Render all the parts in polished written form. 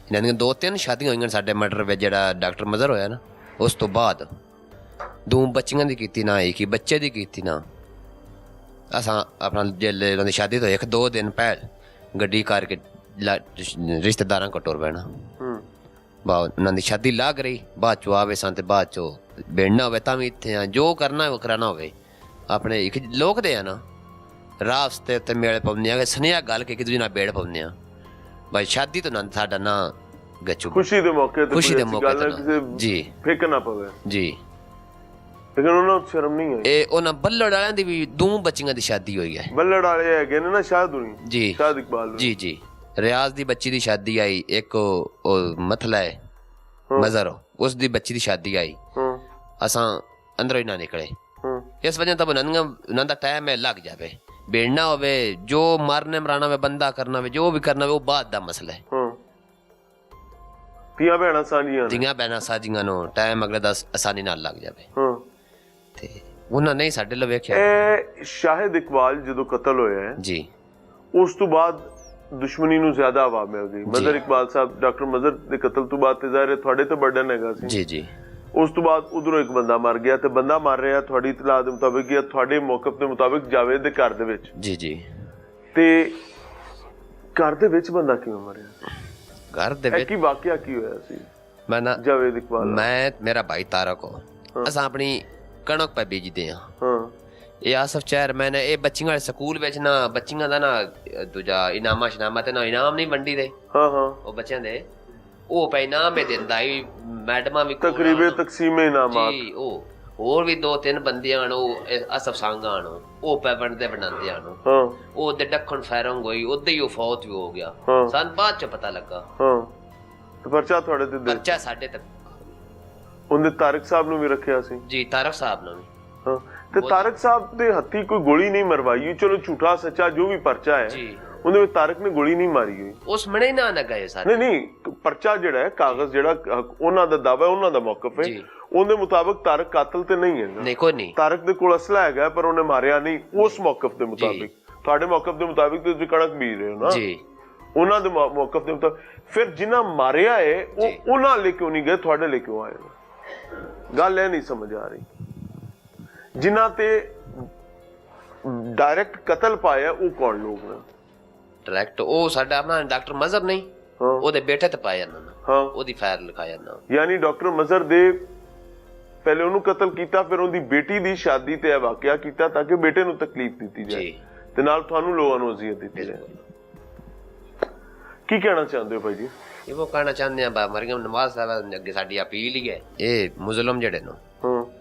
ਇਹਨਾਂ ਦੀਆਂ 2-3 ਸ਼ਾਦੀਆਂ ਹੋਈਆਂ ਸਾਡੇ ਮਰਡਰ ਵਿੱਚ। ਜਿਹੜਾ ਡਾਕਟਰ ਮਜ਼ਰ ਹੋਇਆ ਨਾ, ਉਸ ਤੋਂ ਬਾਅਦ 2 ਬੱਚੀਆਂ ਦੀ ਕੀਤੀ ਨਾ, ਇੱਕ ਹੀ ਬੱਚੇ ਦੀ ਕੀਤੀ ਨਾ। ਅਸਾਂ ਆਪਣਾ ਜਿਲ੍ਹੇ ਉਹਨਾਂ ਦੀ ਸ਼ਾਦੀ ਤੋਂ 1-2 ਦਿਨ ਪਹਿਲ ਗੱਡੀ ਕਰਕੇ ਰਿਸ਼ਤੇਦਾਰਾਂ ਕੋਲ ਟੁਰ ਪੈਣਾ। ਉਹਨਾਂ ਦੀ ਸ਼ਾਦੀ ਲੱਗ ਰਹੀ, ਬਾਅਦ ਚੋਂ ਆਵੇ ਸਾਂ ਤੇ ਬਾਅਦ ਚੋਂ ਬੇੜਨਾ ਹੋਵੇ ਤਾਂ ਵੀ ਇੱਥੇ ਆ, ਜੋ ਕਰਨਾ ਉਹ ਕਰਾਣਾ ਹੋਵੇ। ਆਪਣੇ ਇੱਕ ਲੋਕ ਦੇ ਆ ਨਾ ਰਾਸਤੇ ਉੱਤੇ ਮੇਲ ਪਾਉਂਦੇ ਆ, ਸੁਨੇਹਾ ਗੱਲ ਕੇ ਦੂਜੇ ਨਾਲ ਬੇੜ ਪਾਉਂਦੇ ਆ ਬਾਈ ਸ਼ਾਦੀ ਤੋਂ ਨਾ ਸਾਡਾ ਨਾ ਗੱਚੂ ਖੁਸ਼ੀ ਦੇ ਮੌਕੇ ਤੇ ਖੁਸ਼ੀ ਦੇ ਮੌਕੇ ਤੇ ਜੀ ਫਿੱਕ ਨਾ ਪਵੇ ਜੀ। ਲੇਕਿਨ ਉਹਨਾਂ ਨੂੰ ਸ਼ਰਮ ਨਹੀਂ ਆਈ। ਇਹ ਉਹਨਾਂ ਬੱਲੜ ਵਾਲਿਆਂ ਦੀ ਵੀ 2 ਬੱਚੀਆਂ ਦੀ ਸ਼ਾਦੀ ਹੋਈ ਹੈ। ਬੱਲੜ ਵਾਲੇ ਹੈਗੇ ਨੇ ਨਾ ਸ਼ਾਹਦ ਹੁਣੀ ਜੀ, ਸ਼ਾਹਦ ਇਕਬਾਲ ਜੀ ਜੀ। ਰਿਆਜ਼ ਦੀ ਬੱਚੀ ਦੀ ਸ਼ਾਦੀ ਆਈ, ਇੱਕ ਉਹ ਮਥਲਾ ਹੈ ਮਜ਼ਰ, ਉਸ ਦੀ ਬੱਚੀ ਦੀ ਸ਼ਾਦੀ ਆਈ। ਅਸਾਂ ਅੰਦਰੋਂ ਹੀ ਨਾ ਨਿਕਲੇ। ਇਸ ਵਜ੍ਹਾ ਤੋਂ ਉਹਨਾਂ ਦਾ ਟਾਈਮ ਹੈ ਲੱਗ ਜਾਵੇ, ਬੇੜਨਾ ਹੋਵੇ, ਜੋ ਮਾਰਨੇ ਮਰਾਣਾ ਹੋਵੇ, ਬੰਦਾ ਕਰਨਾ ਹੋਵੇ, ਜੋ ਵੀ ਕਰਨਾ ਹੋਵੇ, ਉਹ ਬਾਅਦ ਦਾ ਮਸਲਾ ਹੈ। ਧੀਆਂ ਭੈਣਾਂ ਸਾਂਝੀਆਂ, ਧੀਆਂ ਭੈਣਾਂ ਸਾਂਝੀਆਂ ਨੂੰ ਟਾਈਮ ਅਗਲੇ ਦਾ ਆਸਾਨੀ ਨਾਲ ਲੱਗ ਜਾਵੇ। ਤੇ ਉਹਨਾਂ ਨੇ ਸਾਡੇ ਲਈ ਵੇਖਿਆ। ਇਹ ਸ਼ਾਹਿਦ ਇਕਬਾਲ ਜਦੋਂ ਕਤਲ ਹੋਇਆ ਜੀ, ਉਸ ਤੋਂ ਬਾਅਦ ਦੁਸ਼ਮਣੀ ਨੂੰ ਜ਼ਿਆਦਾ ਹਵਾ ਮਿਲ ਗਈ। ਮਜ਼ਰ ਇਕਬਾਲ ਸਾਹਿਬ, ਡਾਕਟਰ ਮਜ਼ਰ ਦੇ ਕਤਲ ਤੋਂ ਬਾਅਦ ਤੇ ਜ਼ਾਹਿਰ ਤੁਹਾਡੇ ਤੇ ਬਰਡਨ ਹੈਗਾ ਸੀ। ਜੀ ਜੀ। ਉਸ ਤੋਂ ਬਾਅਦ ਉਧਰੋਂ ਇੱਕ ਬੰਦਾ ਮਰ ਗਿਆ ਤੇ ਬੰਦਾ ਮਰ ਰਿਹਾ ਤੁਹਾਡੀ ਇਤਲਾਹ ਦੇ ਮੁਤਾਬਿਕ ਜਾਂ ਤੁਹਾਡੇ ਮੌਕਫ ਦੇ ਮੁਤਾਬਿਕ ਜਾਵੇਦ ਦੇ ਘਰ ਦੇ ਵਿੱਚ। ਜੀ ਜੀ। ਤੇ ਘਰ ਦੇ ਵਿੱਚ ਬੰਦਾ ਕਿਵੇਂ ਮਰਿਆ? ਘਰ ਦੇ ਵਿੱਚ ਕੀ ਵਾਕਿਆ ਕੀ ਹੋਇਆ ਸੀ? ਮੈਂ ਨਾ ਜਾਵੇਦ ਇਕਬਾਲ, ਮੈਂ ਮੇਰਾ ਭਾਈ ਤਾਰਕ ਹੋ, ਅਸਾਂ ਆਪਣੀ ਕਣਕ ਪੈ ਬੀਜਦੇ ਹਾਂ। ਇਹ ਆਸਫ ਚੇਅਰਮੈਨ ਹੈ। ਇਹ ਬੱਚੀਆਂ ਵਾਲੇ ਸਕੂਲ ਵਿੱਚ ਨਾ ਬੱਚੀਆਂ ਦਾ ਨਾ ਦੂਜਾ ਇਨਾਮਾ ਸ਼ਨਾਮਾ ਤੇ ਨਾ ਇਨਾਮ ਨਹੀਂ ਵੰਡੀ ਦੇ। ਉਹ ਬੱਚਿਆਂ ਦੇ ਉਹ ਪੈ ਇਨਾਮ ਹੀ ਦਿੰਦਾ ਹੀ, ਮੈਡਮਾਂ ਵੀ ਤਕਰੀਬਨ ਤਕਸੀਮੇ ਇਨਾਮਾਤ ਜੀ। ਉਹ ਹੋਰ ਵੀ 2-3 ਬੰਦੇ ਆਣ, ਉਹ ਆਸਫ ਸੰਗ ਆਣ, ਉਹ ਪੈ ਵੰਡਦੇ ਬਣਾਉਂਦੇ ਆਣ। ਉਹ ਦੇ ਡੱਖਣ ਫਾਇਰਿੰਗ ਹੋਈ, ਉਦੋਂ ਹੀ ਉਹ ਫੌਤ ਵੀ ਹੋ ਗਿਆ। ਸਾਨੂੰ ਬਾਅਦ ਚ ਪਤਾ ਲੱਗਾ। ਪਰਚਾ ਤੁਹਾਡੇ ਤੇ ਪਰਚਾ ਸਾਡੇ ਤੇ ਉਹਨੇ ਤਾਰਿਕ ਸਾਹਿਬ ਨੂੰ ਵੀ ਰੱਖਿਆ ਸੀ ਜੀ, ਤਾਰਕ ਸਾਹਿਬ ਨੂੰ ਵੀ। ਤੇ ਤਾਰਿਕ ਸਾਹਿਬ ਦੇ ਹੱਥੀ ਕੋਈ ਗੋਲੀ ਨਹੀਂ ਮਰਵਾਈ। ਚਲੋ ਝੂਠਾ ਸੱਚਾ ਜੋ ਵੀ ਪਰਚਾ ਹੈ ਉਹਦੇ ਵਿੱਚ ਤਾਰਿਕ ਨੇ ਗੋਲੀ ਨਹੀਂ ਮਾਰੀ ਹੋਈ। ਉਸ ਮਣੇ ਨਾ ਗਏ ਸਾਰੇ। ਨਹੀਂ, ਪਰਚਾ ਜਿਹੜਾ ਹੈ ਕਾਗਜ਼ ਜਿਹੜਾ ਉਹਨਾਂ ਦਾ ਦਾਵਾ, ਉਹਨਾਂ ਦਾ ਮੌਕਫ ਹੈ, ਉਹਦੇ ਮੁਤਾਬਕ ਤਾਰਿਕ ਕਾਤਲ ਤੇ ਨਹੀਂ ਹੈ। ਨਹੀਂ, ਕੋਈ ਨਹੀਂ। ਤਾਰਿਕ ਦੇ ਕੋਲ ਅਸਲਾ ਹੈਗਾ ਪਰ ਉਹਨੇ ਮਾਰਿਆ ਨਹੀਂ। ਉਸ ਮੌਕਫ ਦੇ ਮੁਤਾਬਿਕ, ਤੁਹਾਡੇ ਮੌਕਫ ਦੇ ਮੁਤਾਬਿਕ ਤੁਸੀਂ ਕਣਕ ਬੀਜ ਰਹੇ ਹੋ ਨਾ ਜੀ, ਉਹਨਾਂ ਦੇ ਮੌਕਫ ਦੇ ਮੁਤਾਬਿਕ। ਫਿਰ ਜਿਨ੍ਹਾਂ ਮਾਰਿਆ ਹੈ ਉਹ ਉਹਨਾਂ ਲਈ ਕਿਉਂ ਨਹੀਂ ਗਏ, ਤੁਹਾਡੇ ਲਈ ਕਿਉਂ ਆਏ? ਗੱਲ ਇਹ ਨਹੀਂ ਸਮਝ ਆ ਰਹੀ। ਜਿਨ੍ਹਾਂ ਤੇ ਡਾਇਰੈਕਟ ਕਤਲ ਪਾਇਆ ਉਹ ਕੌਣ ਲੋਕ ਨੇ? ਡਾਇਰੈਕਟ ਉਹ ਸਾਡਾ ਆਪਣਾ ਡਾਕਟਰ ਮਜ਼ਰ ਨਹੀਂ, ਉਹਦੇ ਬੇਟੇ ਤੇ ਪਾਇਆ ਨਾ, ਉਹਦੀ ਫਾਇਰ ਲਿਖਾਇਆ ਨਾ। ਯਾਨੀ ਡਾਕਟਰ ਮਜ਼ਰ ਦੇ ਪਹਿਲੇ ਉਹਨੂੰ ਕਤਲ ਕੀਤਾ, ਫਿਰ ਉਹਦੀ ਬੇਟੀ ਦੀ ਸ਼ਾਦੀ ਤੇ ਇਹ ਵਾਕਿਆ ਕੀਤਾ ਤਾਂ ਕਿ ਬੇਟੇ ਨੂੰ ਤਕਲੀਫ ਦਿੱਤੀ ਜਾਏ ਤੇ ਨਾਲ ਤੁਹਾਨੂੰ ਲੋਕਾਂ ਨੂੰ ਅਜ਼ੀਅਤ ਦਿੱਤੀ ਜਾਏ। ਕੀ ਕਹਿਣਾ ਚਾਹੁੰਦੇ ਹੋ ਭਾਈ ਜੀ? ਇਹ ਉਹ ਕਹਿਣਾ ਚਾਹੁੰਦੇ ਆ ਮਰੀਮ ਨਵਾਜ਼ ਸਾਹਿਬ ਅੱਗੇ ਸਾਡੀ ਅਪੀਲ ਹੀ ਹੈ, ਇਹ ਮੁਜ਼ਲਮ ਜਿਹੜੇ ਨੂੰ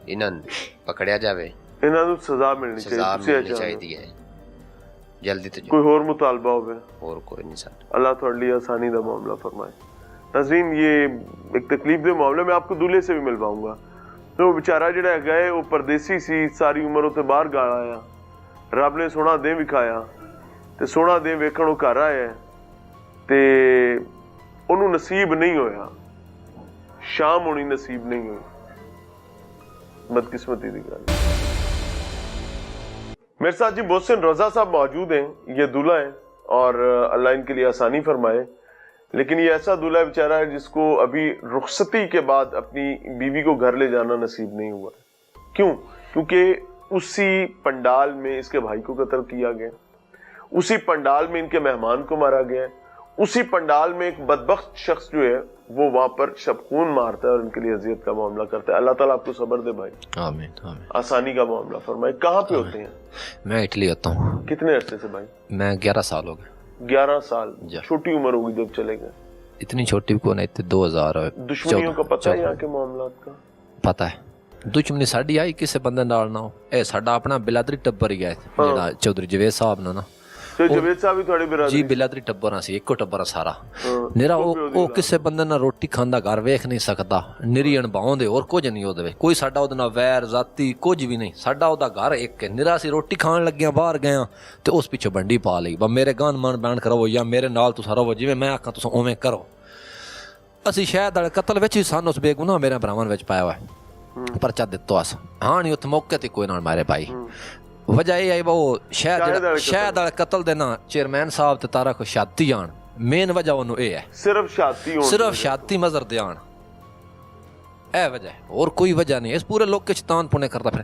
ਇਹਨਾਂ ਨੂੰ ਪਕੜਿਆ ਜਾਵੇ, ਇਹਨਾਂ ਨੂੰ ਸਜ਼ਾ ਮਿਲਣੀ ਚਾਹੀਦੀ ਹੈ ਜਲਦੀ ਤੋਂ। ਕੋਈ ਹੋਰ ਮੁਤਾਲਬਾ ਹੋਵੇ? ਹੋਰ ਕੋਈ ਨਹੀਂ ਸਰ। ਅੱਲਾਹ ਤੁਹਾਡੇ लिए आसानी का मामला फरमाए। नाज़रीन, ये एक तकलीफ दे मामले में आपको दूल्हे से भी मिलवाऊंगा। तो बेचारा ਜਿਹੜਾ ਹੈਗਾ ਹੈ ਉਹ ਪਰਦੇਸੀ ਸੀ, ਸਾਰੀ ਉਮਰ ਉੱਥੇ ਬਾਹਰ ਗਾਲ ਆਇਆ, ਰੱਬ ਨੇ ਸੋਹਣਾ ਦੇ ਵਿਖਾਇਆ ਤੇ ਸੋਹਣਾ ਦੇ ਵੇਖਣ ਉਹ ਘਰ ਆਇਆ ਤੇ ਉਹਨੂੰ ਨਸੀਬ ਨਹੀਂ ਹੋਇਆ, ਸ਼ਾਮ ਹੋਣੀ ਨਸੀਬ ਨਹੀਂ ਹੋਈ। बदकिस्मती की गल। मेरे साथ जी मोहसिन रजा साहब मौजूद हैं, ये दूल्हा है और अल्लाह इनके लिए आसानी फरमाए। लेकिन ये ऐसा दूल्हा बेचारा है जिसको अभी रुखसती के बाद अपनी बीवी को घर ले जाना नसीब नहीं हुआ। क्यों? क्योंकि उसी पंडाल में इसके भाई को कत्ल किया गया, उसी पंडाल में इनके मेहमान को मारा गया, उसी पंडाल में एक बदबख्त शख्स जो है वो वहां पर शबखून मारता है और उनके लिए अजियत का मामला करता है। अल्लाह ताला आपको सब्र दे भाई, आमीन आमीन, आसानी का मामला फरमाए। कहाँ पे होते हैं? मैं इटली होता हूँ। कितने अरसे से भाई? मैं 11 साल हो गए। 11 साल? छोटी उम्र होगी जब चले गए? इतनी छोटी भी कौन है, 2000। दुश्मनियों का पता है यहाँ के मामलात का? पता है। दुश्मनी साड़ी आई किसी बंदे नाल ना हो, ए साडा अपना बिलादरी टब्बर ही है जेड़ा चौधरी जवेद साहब ना ਜਵੇਦ ਸਾਹਿਬ ਵੀ ਤੁਹਾਡੇ ਬਿਰਾਦਰੀ? ਜੀ, ਬਿਲਾਦਰੀ ਟੱਬਰ ਸੀ, ਇੱਕੋ ਟੱਬਰ ਸਾਰਾ ਨਿਰਾ। ਉਹ ਕਿਸੇ ਬੰਦੇ ਨਾਲ ਰੋਟੀ ਖਾਂਦਾ ਘਰ ਵੇਖ ਨਹੀਂ ਸਕਦਾ, ਨਿਰੀ ਅਣਭਾਉਂਦੇ ਹੋਰ ਕੁਝ ਨਹੀਂ ਉਹਦੇ ਵਿੱਚ, ਕੋਈ ਸਾਡਾ ਉਹਦੇ ਨਾਲ ਵੈਰ ਜ਼ਾਤੀ ਕੁਝ ਵੀ ਨਹੀਂ। ਸਾਡਾ ਉਹਦਾ ਘਰ ਇੱਕ ਨਿਰਾ ਸੀ, ਰੋਟੀ ਖਾਣ ਲੱਗਿਆ ਬਾਹਰ ਗਿਆ ਤੇ ਉਸ ਪਿੱਛੇ ਬੰਡੀ ਪਾ ਲਈ, ਮੇਰੇ ਗਾਨ ਮਾਨ ਬਿਆਨ ਕਰੋ ਜਾਂ ਮੇਰੇ ਨਾਲ ਤੁਸੀਂ ਰਹੋ, ਜਿਵੇਂ ਮੈਂ ਆਖਾਂ ਤੁਸੀਂ ਉਵੇਂ ਕਰੋ। ਅਸੀਂ ਸ਼ਾਇਦ ਵਾਲੇ ਕਤਲ ਵਿੱਚ ਹੀ ਸਾਨੂੰ ਉਸ ਬੇਗੁਨਾਹ ਮੇਰੇ ਭਰਾਵਾਂ ਵਿੱਚ ਪਾਇਆ ਹੋਇਆ ਪਰਚਾ ਦਿੱਤਾ ਅਸ। ਹਾਂ ਨਹੀਂ, ਉੱਥੇ ਮੌਕੇ ਤੇ ਕੋਈ ਨਾਲ ਮਾਰੇ ਭਾਈ। ਵਜ੍ਹਾ ਇਹ ਹੈ ਉਹ ਸ਼ਾਇਦ ਵਾਲੇ ਕਤਲ ਦੇ ਨਾ ਚੇਅਰਮੈਨ ਸਾਹਿਬ ਤੇ ਤਾਰਾ ਕੋ ਸ਼ਾਦੀ ਆਣ ਮੇਨ ਵਜ੍ਹਾ ਉਹਨੂੰ ਇਹ ਹੈ, ਸਿਰਫ ਸ਼ਾਤੀ ਮਜ਼ਰ ਧਿਆਨ, ਇਹ ਵਜ੍ਹਾ, ਹੋਰ ਕੋਈ ਵਜ੍ਹਾ ਨਹੀਂ। ਇਸ ਪੂਰੇ ਲੋਕ ਚ ਤਾਨ ਪੁਣੇ ਕਰਦਾ ਫਿਰ।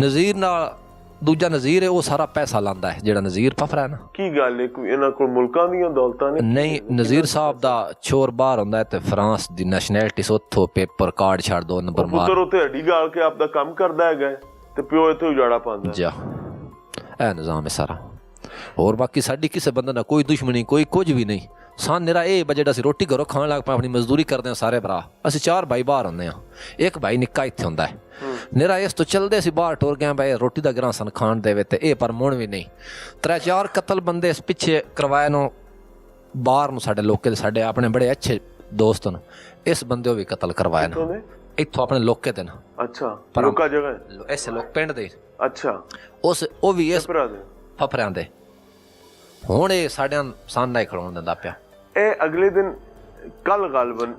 ਨਜ਼ੀਰ ਨਾਲ ਦੂਜਾ ਨਜ਼ੀਰ ਹੈ, ਉਹ ਸਾਰਾ ਪੈਸਾ ਲਾਂਦਾ ਹੈ, ਜਿਹੜਾ ਨਜ਼ੀਰ ਫਫਰਾ ਹੈ ਨਾ। ਕੀ ਗੱਲ ਹੈ, ਕੋਈ ਇਹਨਾਂ ਕੋਲ ਮੁਲਕਾਂ ਦੀਆਂ ਦੌਲਤਾਂ ਨੇ? ਨਹੀਂ, ਨਜ਼ੀਰ ਸਾਹਿਬ ਦਾ ਚੋਰ ਬਾਹਰ ਹੁੰਦਾ ਹੈ ਤੇ ਫਰਾਂਸ ਦੀ ਨੈਸ਼ਨੈਲਿਟੀ ਉੱਥੋਂ ਪੇਪਰ ਕਾਰਡ ਛੱਡ ਦੋ, ਨੰਬਰ ਮਾਰ। ਪੁੱਤਰ ਉੱਥੇ ਹੱਡੀ ਗਾਲ ਕੇ ਆਪਦਾ ਕੰਮ ਕਰਦਾ ਹੈਗਾ ਤੇ ਪਿਓ ਇੱਥੇ ਉਜਾੜਾ ਪਾਉਂਦਾ। ਜਾ ਇਹ ਨਿਜ਼ਾਮ ਹੈ ਸਾਰਾ। ਹੋਰ ਬਾਕੀ ਸਾਡੀ ਕਿਸੇ ਬੰਦੇ ਨਾਲ ਕੋਈ ਦੁਸ਼ਮਣੀ, ਕੋਈ ਕੁਝ ਵੀ ਨਹੀਂ। ਸਾਨ ਮੇਰਾ ਇਹ ਜਿਹੜਾ ਅਸੀਂ ਰੋਟੀ ਘਰੋਂ ਖਾਣ ਲੱਗ ਪਏ, ਆਪਣੀ ਮਜ਼ਦੂਰੀ ਕਰਦੇ ਹਾਂ ਸਾਰੇ ਭਰਾ। ਅਸੀਂ 4 ਭਾਈ ਬਾਹਰ ਹੁੰਦੇ ਹਾਂ, ਇੱਕ ਭਾਈ ਨਿੱਕਾ ਇੱਥੇ ਹੁੰਦਾ ਹੈ। ਮੇਰਾ ਇਸ ਤੋਂ ਚੱਲਦੇ ਅਸੀਂ ਬਾਹਰ ਟੁਰ ਗਏ ਭਾਈ, ਰੋਟੀ ਦਾ ਗਰਾਂ ਸਨ ਖਾਣ ਦੇਵੇ ਤੇ ਇਹ ਪਰ ਮੁਣ ਵੀ ਨਹੀਂ। 3-4 ਕਤਲ ਬੰਦੇ ਇਸ ਪਿੱਛੇ ਕਰਵਾਏ ਨੂੰ ਬਾਹਰ ਨੂੰ, ਸਾਡੇ ਲੋਕੇ ਦੇ, ਸਾਡੇ ਆਪਣੇ ਬੜੇ ਅੱਛੇ ਦੋਸਤ ਨੇ, ਇਸ ਬੰਦੇ ਵੀ ਕਤਲ ਕਰਵਾਏ ਨੇ ਇੱਥੋਂ ਆਪਣੇ ਲੋਕੇ ਤੇ ਨਾ। ਅੱਛਾ, ਲੋਕਾ ਜਗ੍ਹਾ ਐਸੇ ਲੋਕ ਪਿੰਡ ਦੇ। ਅੱਛਾ, ਉਹ ਵੀ ਇਸ ਫਫਰਿਆਂ ਦੇ। ਹੁਣ ਇਹ ਸਾਡਿਆਂ ਸਾਹਮਣੇ ਖੜਾਉਣ ਦਿੰਦਾ ਪਿਆ। ਇਹ ਅਗਲੇ ਦਿਨ ਕੱਲ ਗਾਲਬਨ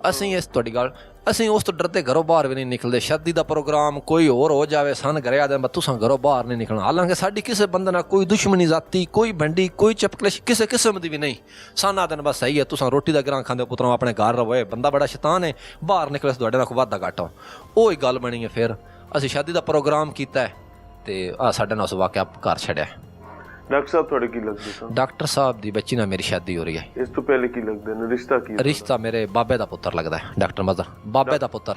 ਅਸੀਂ ਇਸ ਤੁਹਾਡੀ ਗੱਲ, ਅਸੀਂ ਉਸ ਤੋਂ ਡਰਦੇ ਘਰੋਂ ਬਾਹਰ ਵੀ ਨਹੀਂ ਨਿਕਲਦੇ। ਸ਼ਾਦੀ ਦਾ ਪ੍ਰੋਗਰਾਮ ਕੋਈ ਹੋਰ ਹੋ ਜਾਵੇ, ਸਨ ਘਰੇ ਆ ਜਾਵੇ, ਤੁਸਾਂ ਘਰੋਂ ਬਾਹਰ ਨਹੀਂ ਨਿਕਲਣਾ। ਹਾਲਾਂਕਿ ਸਾਡੀ ਕਿਸੇ ਬੰਦੇ ਨਾਲ ਕੋਈ ਦੁਸ਼ਮਣੀ ਜ਼ਾਤੀ, ਕੋਈ ਬੰਡੀ, ਕੋਈ ਚਪਕਲਸ਼ ਕਿਸੇ ਕਿਸਮ ਦੀ ਵੀ ਨਹੀਂ। ਸਾਨਾ ਦਿਨ ਬਸ ਸਹੀ ਹੈ, ਤੁਸਾਂ ਰੋਟੀ ਦਾ ਗਰਾਂ ਖਾਂਦੇ ਪੁੱਤਰੋਂ, ਆਪਣੇ ਘਰ ਰਹੋ। ਬੰਦਾ ਬੜਾ ਸ਼ੈਤਾਨ ਹੈ, ਬਾਹਰ ਨਿਕਲੇ ਤੁਹਾਡੇ ਨਾਲ ਕੋਈ ਵਾਧਾ ਘਾਟਾ। ਉਹ ਹੀ ਗੱਲ ਬਣੀ ਹੈ। ਫਿਰ ਅਸੀਂ ਸ਼ਾਦੀ ਦਾ ਪ੍ਰੋਗਰਾਮ ਕੀਤਾ ਤੇ ਆ ਸਾਡੇ ਨਾਲ ਉਸ ਵਾਕਿਆ ਘਰ ਛੱਡਿਆ। ਡਾਕਟਰ ਸਾਹਿਬ ਤੁਹਾਡੇ ਕੀ ਲੱਗਦੇ ਸਨ? ਡਾਕਟਰ ਸਾਹਿਬ ਦੀ ਬੱਚੀ ਨਾਲ ਮੇਰੀ ਸ਼ਾਦੀ ਹੋ ਰਹੀ ਹੈ। ਇਸ ਤੋਂ ਪਹਿਲੇ ਕੀ ਲੱਗਦੇ ਨੇ? ਰਿਸ਼ਤਾ ਕੀ? ਰਿਸ਼ਤਾ ਮੇਰੇ ਬਾਬੇ ਦਾ ਪੁੱਤਰ ਲੱਗਦਾ ਹੈ, ਡਾਕਟਰ ਮਜ਼ਰ। ਬਾਬੇ ਦਾ ਪੁੱਤਰ,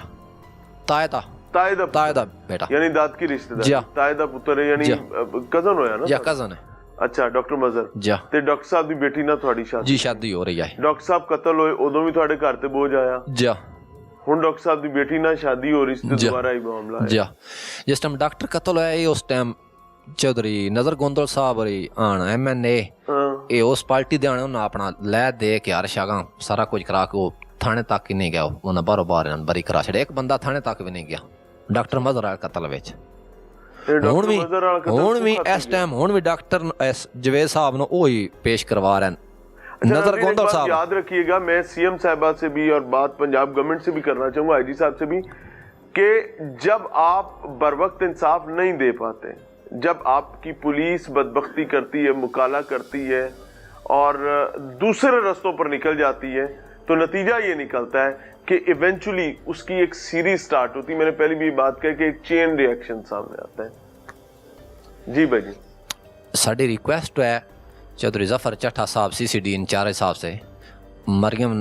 ਤਾਏ ਦਾ ਬੇਟਾ, ਯਾਨੀ ਦਾਦ ਕੀ ਰਿਸ਼ਤੇਦਾਰ, ਤਾਏ ਦਾ ਪੁੱਤਰ ਹੈ, ਯਾਨੀ ਕਜ਼ਨ ਹੋਇਆ ਨਾ? ਜਾਂ ਕਜ਼ਨ ਹੈ। ਅੱਛਾ, ਡਾਕਟਰ ਮਜ਼ਰ ਤੇ ਡਾਕਟਰ ਸਾਹਿਬ ਦੀ ਬੇਟੀ ਨਾਲ ਤੁਹਾਡੀ ਸ਼ਾਦੀ? ਜੀ, ਸ਼ਾਦੀ ਹੋ ਰਹੀ ਹੈ। ਡਾਕਟਰ ਸਾਹਿਬ ਕਤਲ ਹੋਏ ਉਦੋਂ ਵੀ ਤੁਹਾਡੇ ਘਰ ਤੇ ਬੋਝ ਆਇਆ? ਜੀ। ਹੁਣ ਡਾਕਟਰ ਸਾਹਿਬ ਦੀ ਬੇਟੀ ਨਾਲ ਸ਼ਾਦੀ ਹੋ ਰਹੀ ਸੀ ਤੇ ਦੁਬਾਰਾ ਹੀ ਮਾਮਲਾ ਹੈ। ਜੀ, ਜਿਸ ਟਾਈਮ ਡਾਕਟਰ ਕਤਲ ਹੋਇਆ, ਇਹ ਉਸ ਟਾਈਮ ਚੌਧਰੀ ਨਜ਼ਰ ਗੋਂਦਲ ਸਾਹਿਬ ਆਣ MNA, ਇਹ ਉਸ ਪਾਰਟੀ ਦੇ ਆਣੇ, ਉਹਨਾਂ ਆਪਣਾ ਲੈ ਦੇ ਕੇ ਹਰ ਸ਼ਾਗਾ ਸਾਰਾ ਕੁਝ ਕਰਾ ਕੇ ਉਹ ਥਾਣੇ ਤੱਕ ਹੀ ਨਹੀਂ ਗਿਆ। ਉਹਨਾਂ ਬਾਹਰੋਂ ਬਾਹਰ ਬਰੀ ਕਰਾ ਛੜਿਆ। ਇੱਕ ਬੰਦਾ ਥਾਣੇ ਤੱਕ ਵੀ ਨਹੀਂ ਗਿਆ ਡਾਕਟਰ ਮਜ਼ਰ ਵਾਲੇ ਕਤਲ ਵਿੱਚ। ਹੁਣ ਵੀ ਇਸ ਟਾਈਮ ਹੁਣ ਵੀ ਡਾਕਟਰ ਜਵੇਦ ਸਾਹਿਬ ਨੂੰ ਉਹ ਹੀ ਪੇਸ਼ ਕਰਵਾ ਰਹੇ नजर गोंदल साहब। याद रखिएगा, मैं सीएम साहिबा से भी और बात पंजाब गवर्नमेंट से भी करना चाहूंगा, आईजी साहब से भी, कि जब आप बर वक्त इंसाफ नहीं दे पाते, जब आपकी पुलिस बदबख्ती करती है, मुकाला करती है और दूसरे रास्तों पर निकल जाती है, तो नतीजा ये निकलता है कि इवेंचुअली उसकी एक सीरीज स्टार्ट होती है। मैंने पहले भी बात कही कि एक चेन रिएक्शन सामने आता है। जी भाई जी, साड़ी रिक्वेस्ट है चौधरी जफर चट्टा साहब CCD इंचार्ज साहब से, मरियम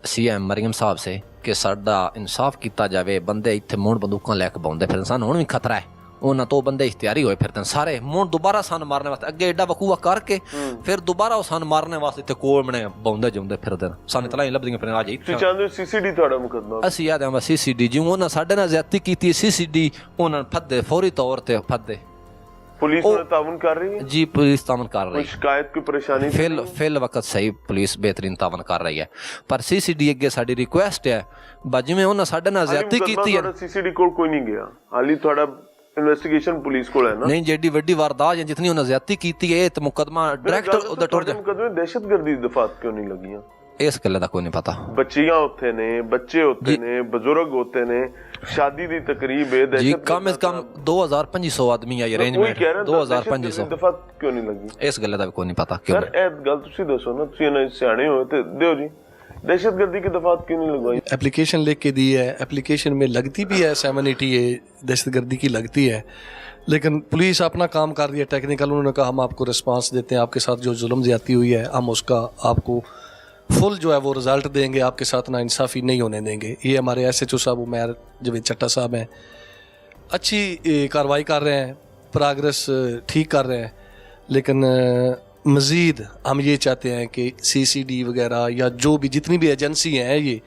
CM मरियम साहब से, कि साडा इंसाफ किया जाए। बंदे इत्थे मुंड बंदूकां लैके बाउंदे फिरन, सानूं हुण भी खतरा है। उन्हां तो बंदे इख्तियारी होए फिरदे सारे मुंड दोबारा सन मारने वास्ते, अगे एडा वकूआ करके फिर दोबारा सन मारने वास्ते इत्थे कोल मने बाउंदे जुंदे फिरदे। सानूं तलाई लभदियां फिरन। आ जी तुसीं चाहंदे CCD तुहाडा मुकदमा? असीं याद आंदा CCD जिउं उन्हां साडे नाल ज़्यादती कीती, CCD उन्हां फद्दे फौरी तौर ते फद्दे। पुलिस में तावन कर रही है? जी, पुलिस तावन कर रही है। शिकायत की परेशानी फिल वक्त सही पुलिस बेहतरीन तावन कर रही है, पर CCD अगे साडी रिक्वेस्ट है जिवें उन्हां साडे नाल ज़्यादती कीती है। CCD कोल कोई नहीं गया हाली, थोड़ा इन्वेस्टिगेशन पुलिस कोल है ना? नहीं, जेडी वड्डी वारदात है जितनी उन्हां ज़्यादती कीती है, ते मुकदमा डायरेक्ट उधर टुर जा। मुकदमे दहशतगर्दी दी दफात क्यों नहीं लगियां? इस गल्ले दा कोई नहीं पता। बच्चियां होते ने, बच्चे होते ने, बुजुर्ग होते ने, शादी दी तकरीब है जी, कम से कम 2500 आदमी है अरेंजमेंट। 2500 दफात क्यों नहीं लगी? इस गल्ले दा भी कोई नहीं पता क्यों। सर ए गल तुसी दसो ना, तुसी ना सियाणे हो ते दियो जी, दहशतगर्दी की दफात क्यों नहीं लगवाई? एप्लीकेशन लिख के दी है, एप्लीकेशन में लगती भी है 780A दहशतगर्दी की लगती है, लेकिन पुलिस अपना काम कर रही है टेक्निकल। उन्होंने कहा हम आपको रिस्पांस देते हैं, आपके साथ जो जुल्म ज्यादती हुई है हम उसका आपको फुल जो है वो रिजल्ट देंगे, आपके साथ ना इंसाफ़ी नहीं होने देंगे। ये हमारे SHO साहब उमैर जवेद चट्टा साहब हैं, अच्छी कार्रवाई कर रहे हैं, प्रोग्रेस ठीक कर रहे हैं, लेकिन मज़ीद हम ये चाहते हैं कि CCD वगैरह या जो भी जितनी भी एजेंसी हैं, ये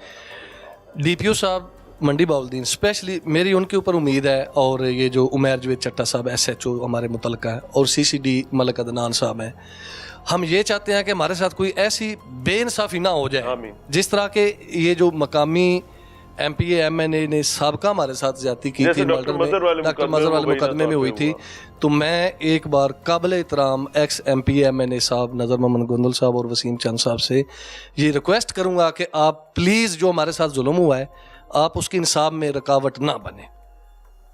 DPO साहब मंडी बाउलदीन स्पेशली मेरी उनके ऊपर उम्मीद है, और ये जो उमैर जवेद चट्टा साहब SHO हमारे मुतलका है, और CCD मलिक अदनान साहब हैं, हम ये चाहते हैं कि हमारे साथ कोई ऐसी बेइंसाफ़ी ना हो जाए जिस तरह के ये जो मकामी MPA MNA ने साबका हमारे साथ ज्यादती की थी, डॉक्टर मज़र वाले मुकदमे में हुई थी। तो मैं एक बार काबिल एहतराम एक्स MPA MNA साहब नज़र मोहम्मद गोंदल साहब और वसीम चंद साहब से ये रिक्वेस्ट करूँगा कि आप प्लीज़ जो हमारे साथ जुल्म हुआ है, आप उसके इंसाफ में रुकावट ना बने।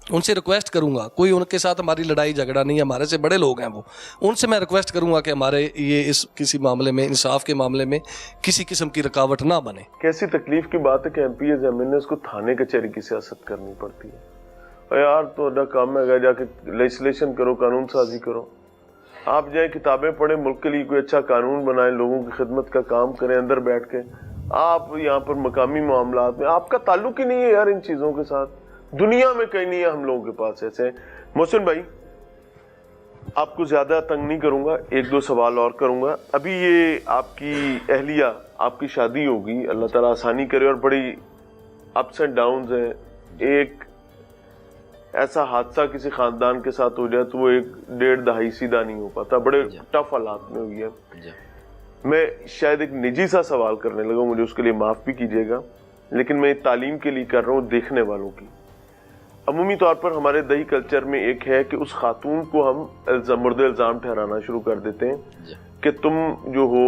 उनसे रिक्वेस्ट करूंगा, कोई उनके साथ हमारी लड़ाई झगड़ा नहीं है, हमारे से बड़े लोग हैं वो, उनसे मैं रिक्वेस्ट करूंगा कि हमारे ये इस किसी मामले में, इंसाफ के मामले में किसी किस्म की रुकावट ना बने। कैसी तकलीफ की बात है कि एमपीएस एमएनएस को थाने कचहरी की सियासत करनी पड़ती है। और यार तो काम है, जाके लेजिस्लेशन करो, कानून साजी करो। आप जाए किताबें पढ़ें, मुल्क के लिए कोई अच्छा कानून बनाएं, लोगों की खिदमत का काम करें अंदर बैठ के। आप यहाँ पर मकामी मामलात में आपका ताल्लुक ही नहीं है यार इन चीजों के साथ, दुनिया में कहीं नहीं है हम लोगों के पास ऐसे। मोहसिन भाई आपको ज्यादा तंग नहीं करूंगा, एक दो सवाल और करूंगा। अभी ये आपकी अहलिया, आपकी शादी होगी, अल्लाह ताला आसानी करे, और बड़ी अप्स एंड डाउन्स है। एक ऐसा हादसा किसी खानदान के साथ हो जाए तो वो एक डेढ़ दहाई सीधा नहीं हो पाता, बड़े टफ हालात में हुई है। मैं शायद एक निजी सा सवाल करने लगा, मुझे उसके लिए माफ भी कीजिएगा, लेकिन मैं तालीम के लिए कर रहा हूँ देखने वालों की। अमूमी तौर पर हमारे दही कल्चर में एक है कि उस खातून को हम मुर्दे इल्जाम ठहराना शुरू कर देते हैं कि तुम जो हो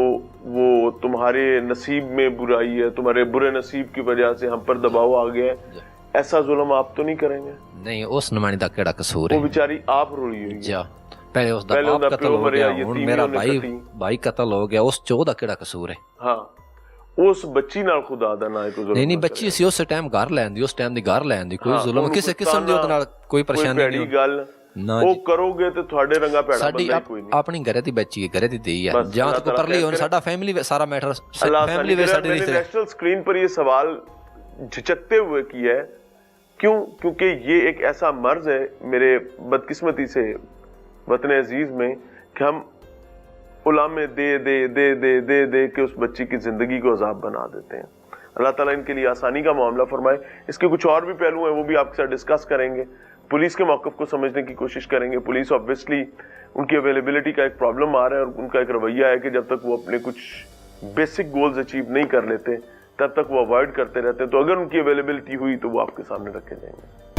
वो तुम्हारे नसीब में बुराई है, तुम्हारे बुरे नसीब की वजह से हम पर दबाव आ गया है। ऐसा जुल्म आप तो नहीं करेंगे? नहीं, उस नमानी दा केड़ा कसूर है? वो बेचारी आप रोई हुई है। पहले उसदा बाप कत्ल हो गया, हुन मेरा भाई कत्ल हो गया, उस चो दा केड़ा कसूर है? हाँ, उस बच्ची नाल खुदा दा ना कोई जुल्म नहीं बच्ची सी उस टाइम घर लैंदी, उस टाइम दी घर लैंदी, कोई जुल्म किसी किस्म दी ओदे नाल कोई परेशानी नहीं। गल ਉਹ ਕਰੋਗੇ ਤੇ ਤੁਹਾਡੇ ਰੰਗਾ ਪੈਣਾ ਬੰਦਾ ਕੋਈ ਨਹੀਂ। ਆਪਣੀ ਘਰੇ ਦੀ ਬੱਚੀ ਹੈ, ਘਰੇ ਦੀ ਦੇਈ ਹੈ, ਜਾਂ ਤੱਕ ਪਰਲੀ ਹੁਣ ਸਾਡਾ ਫੈਮਿਲੀ ਸਾਰਾ ਮੈਟਰ फैमिली वे साडी रिश्ते। नेशनल स्क्रीन पर ये सवाल झिझकते हुए किया है, क्यों? क्योंकि ये एक ऐसा मर्ज है मेरे बदकिस्मती से वतन अजीज में कि हम उलामे दे दे दे दे दे दे के उस बच्ची की जिंदगी को अजाब बना देते हैं। अल्लाह ताला इनके लिए आसानी का मामला फरमाए। इसके कुछ और भी पहलू हैं, वो भी आपके साथ डिस्कस करेंगे। पुलिस के मौक़िफ़ को समझने की कोशिश करेंगे। पुलिस ऑब्वियसली उनकी अवेलेबिलिटी का एक प्रॉब्लम आ रहा है, और उनका एक रवैया है कि जब तक वो अपने कुछ बेसिक गोल्स अचीव नहीं कर लेते तब तक वो अवॉइड करते रहते हैं। तो अगर उनकी अवेलेबिलिटी हुई तो वो आपके सामने रखे जाएंगे।